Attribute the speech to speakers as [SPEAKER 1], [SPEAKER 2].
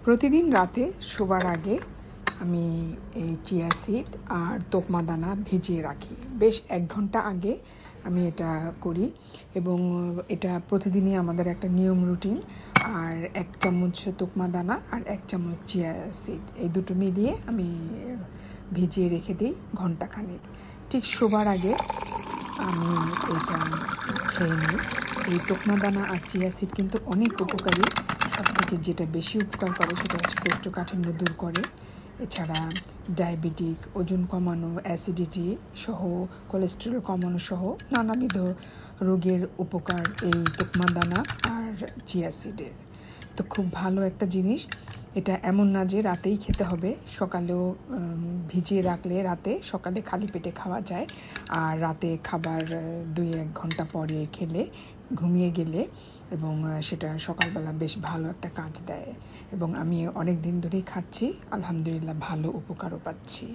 [SPEAKER 1] প্রতিদিন রাতে শোবার আগে আমি এই চিয়া সিড আর তোকমা দানা ভিজিয়ে রাখি। বেশ 1 ঘন্টা আগে আমি এটা করি এবং এটা প্রতিদিনই আমাদের একটা নিয়ম রুটিন। আর 1 চামচ তোকমা দানা আর 1 চামচ চিয়া সিড এই দুটো মিলিয়ে আমি ভিজিয়ে রেখে দিই ঘন্টাখানেক। ঠিক শোবার আগে আমি এটা খেয়ে নিই। এই তোকমা দানা আর চিয়া সিড কিন্তু অনেক উপকারী। সবথেকে যেটা বেশি উপকার করে সেটা হচ্ছে কোষ্ঠকাঠিন্য দূর করে। এছাড়া ডায়াবেটিক, ওজন কমানো, অ্যাসিডিটি সহ, কোলেস্টেরল কমানো সহ নানাবিধ রোগের উপকার এই তোকমা দানা আর চিয়া সিডের। তো খুব ভালো একটা জিনিস। এটা এমন না যে রাতেই খেতে হবে, সকালেও ভিজিয়ে রাখলে রাতে সকালে খালি পেটে খাওয়া যায়। আর রাতে খাবার 2-1 ঘন্টা পরে খেলে ঘুমিয়ে গেলে এবং সেটা সকালবেলা বেশ ভালো একটা কাজ দেয় এবং আমি অনেক দিন ধরেই খাচ্ছি, আলহামদুলিল্লাহ ভালো উপকারও পাচ্ছি।